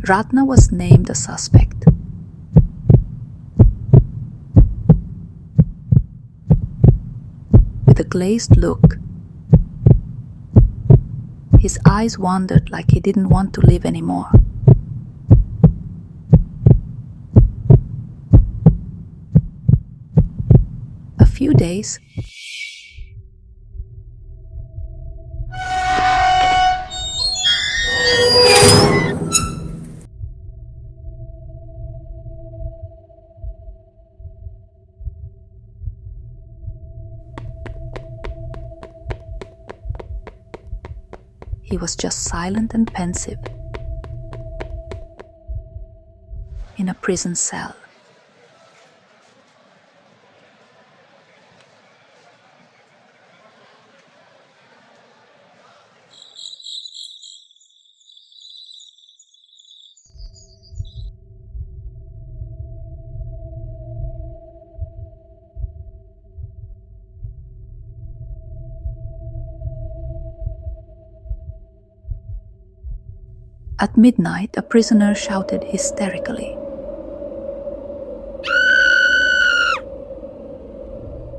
Ratna was named a suspect. With a glazed look, his eyes wandered like he didn't want to live anymore. A few days, he was just silent and pensive in a prison cell. At midnight, a prisoner shouted hysterically.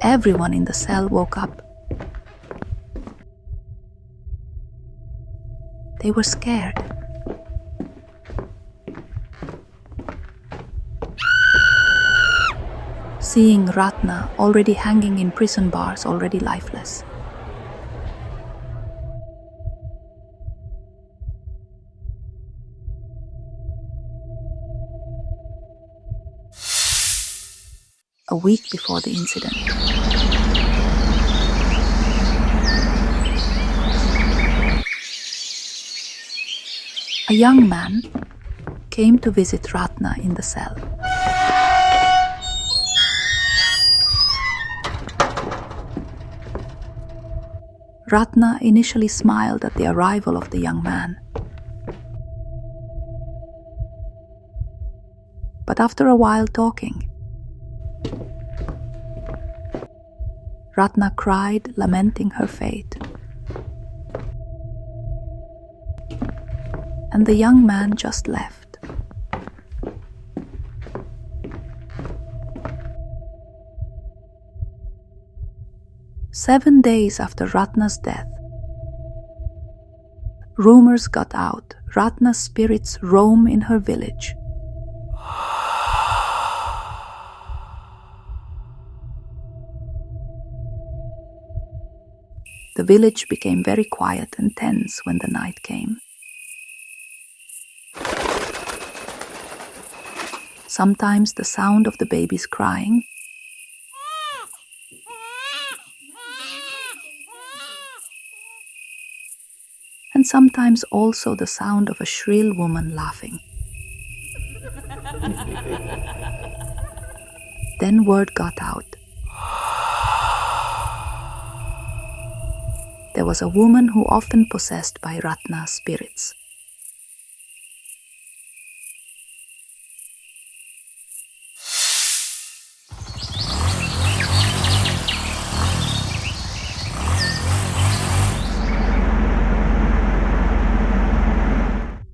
Everyone in the cell woke up. They were scared. Seeing Ratna already hanging in prison bars, already lifeless. A week before the incident, a young man came to visit Ratna in the cell. Ratna initially smiled at the arrival of the young man. But after a while talking, Ratna cried, lamenting her fate. And the young man just left. Seven days after Ratna's death, rumors got out. Ratna's spirits roam in her village. The village became very quiet and tense when the night came. Sometimes the sound of the babies crying, and sometimes also the sound of a shrill woman laughing. Then word got out. There was a woman who often possessed by Ratna's spirits.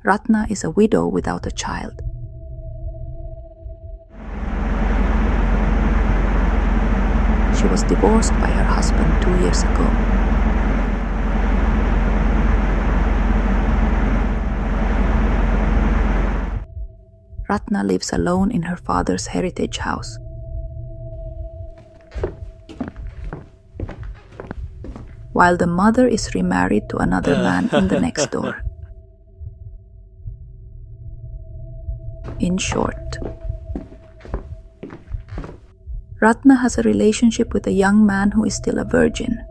Ratna is a widow without a child. She was divorced by her husband 2 years ago. Ratna lives alone in her father's heritage house. While the mother is remarried to another man in the next door. In short, Ratna has a relationship with a young man who is still a virgin.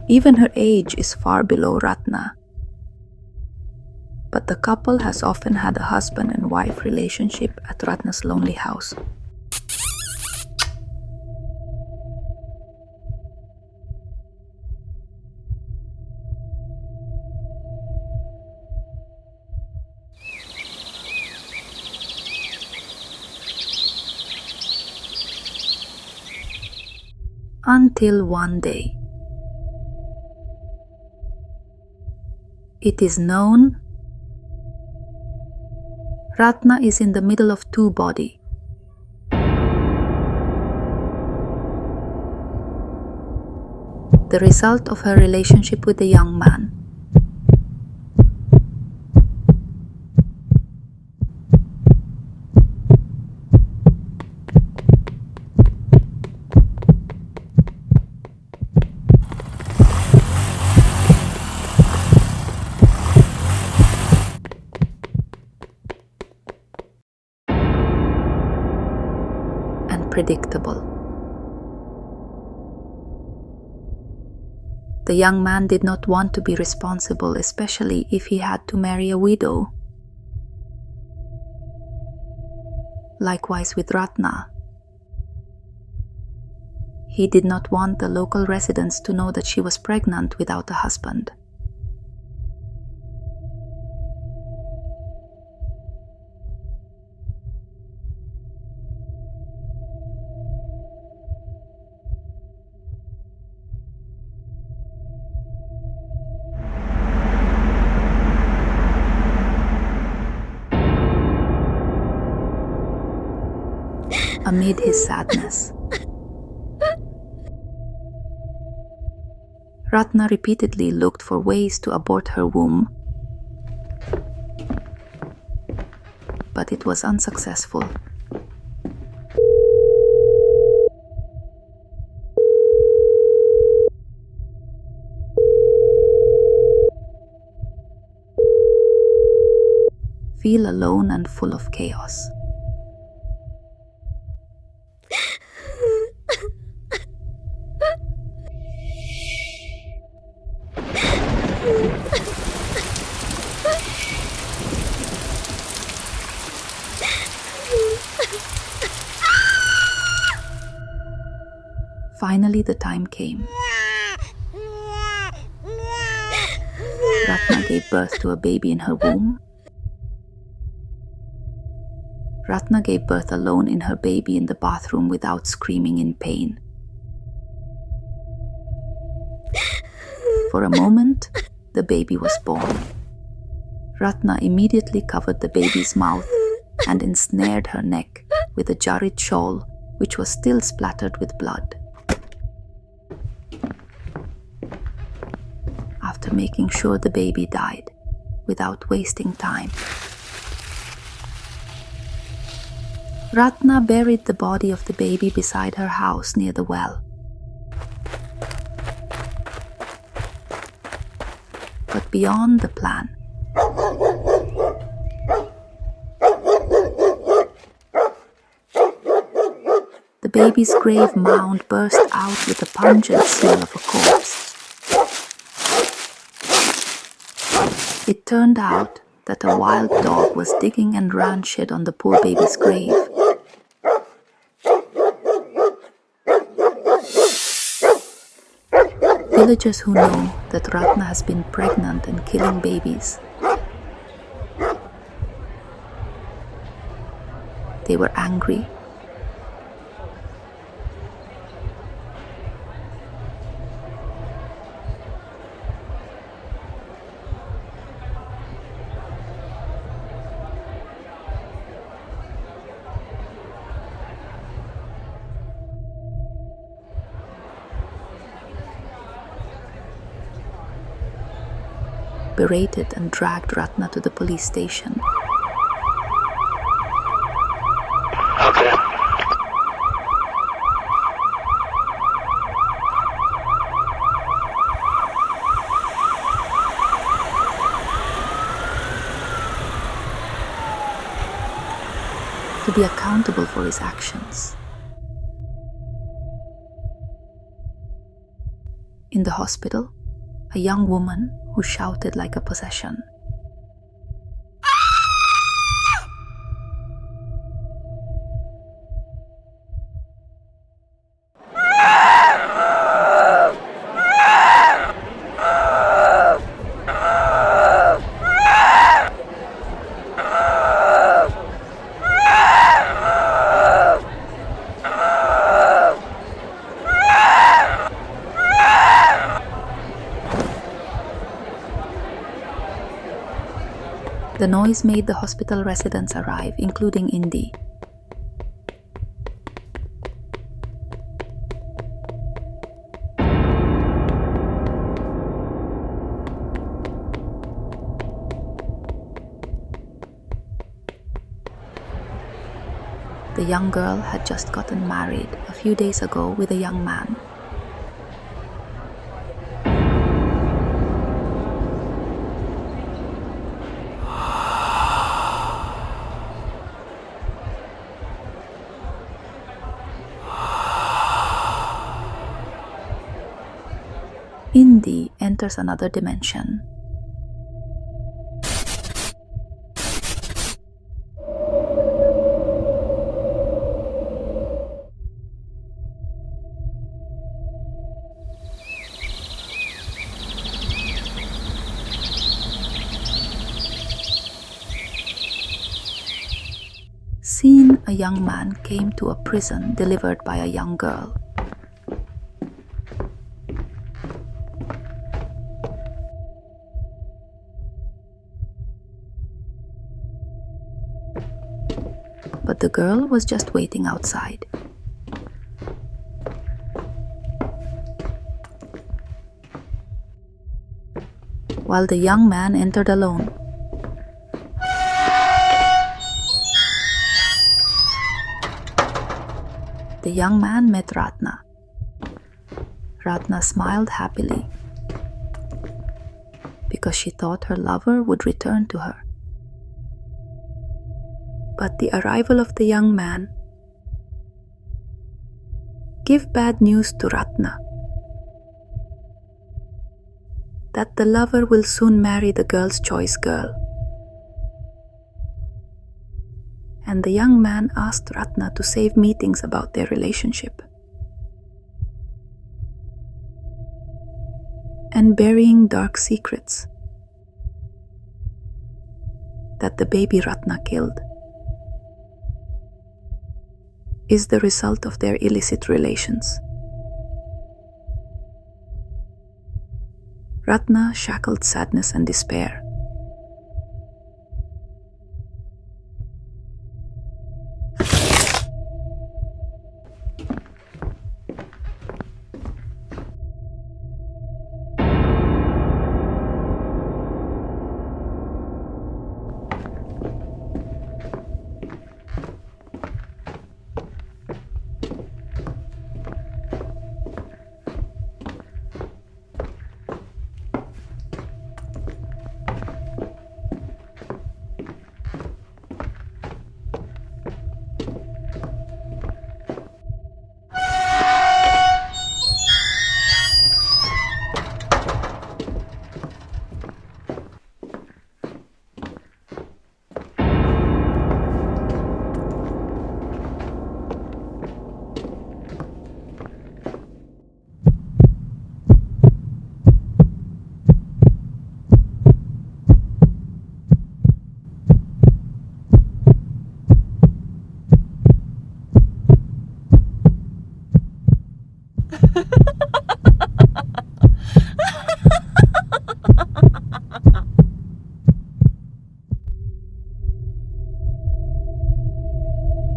Even her age is far below Ratna. But the couple has often had a husband and wife relationship at Ratna's lonely house. Until one day, it is known Ratna is in the middle of two bodies. The result of her relationship with the young man. And predictable. The young man did not want to be responsible, especially if he had to marry a widow. Likewise with Ratna. He did not want the local residents to know that she was pregnant without a husband. Amid his sadness, Ratna repeatedly looked for ways to abort her womb, but it was unsuccessful. Feel alone and full of chaos. Finally, the time came. Ratna gave birth to a baby in her womb. Ratna gave birth alone in her baby in the bathroom without screaming in pain. For a moment, the baby was born. Ratna immediately covered the baby's mouth and ensnared her neck with a jarit shawl, which was still splattered with blood. After making sure the baby died, without wasting time, Ratna buried the body of the baby beside her house near the well. But beyond the plan, the baby's grave mound burst out with the pungent smell of a corpse. It turned out that a wild dog was digging and ran shit on the poor baby's grave. Villagers who know that Ratna has been pregnant and killing babies, they were angry. Berated and dragged Ratna to the police station. Okay. To be accountable for his actions. In the hospital, a young woman who shouted like a possession. The noise made the hospital residents arrive, including Indy. The young girl had just gotten married a few days ago with a young man. Indy enters another dimension. Seen, a young man came to a prison delivered by a young girl. But the girl was just waiting outside. While the young man entered alone. The young man met Ratna. Ratna smiled happily because she thought her lover would return to her. But the arrival of the young man gave bad news to Ratna, that the lover will soon marry the girl's choice girl. And the young man asked Ratna to save meetings about their relationship and burying dark secrets that the baby Ratna killed is the result of their illicit relations. Ratna shackled sadness and despair.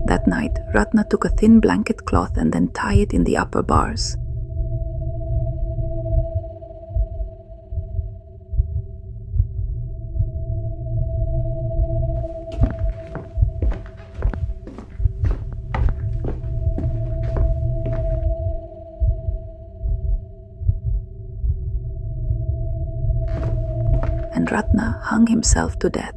That night, Ratna took a thin blanket cloth and then tied it in the upper bars. And Ratna hung himself to death.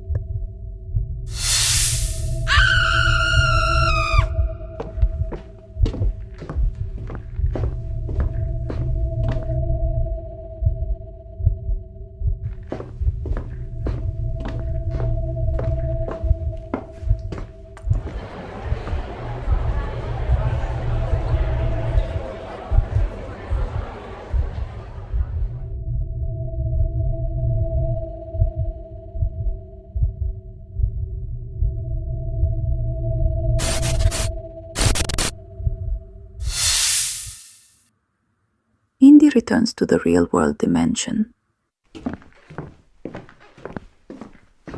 Indy returns to the real-world dimension.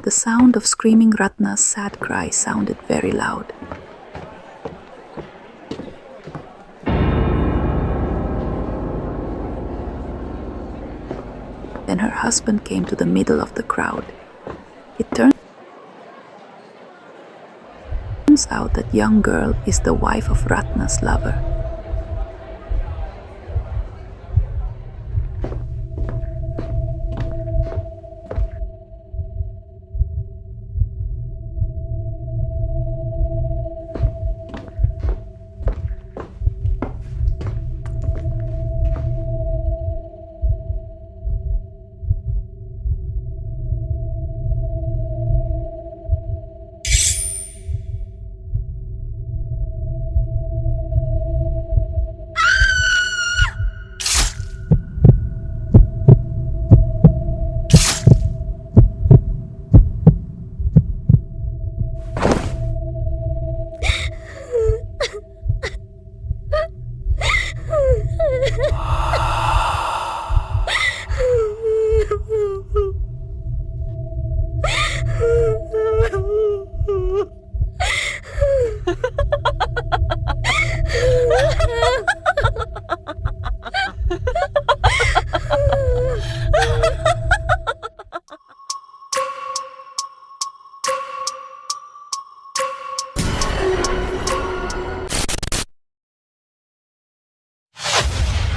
The sound of screaming Ratna's sad cry sounded very loud. Then her husband came to the middle of the crowd. It turns out that young girl is the wife of Ratna's lover.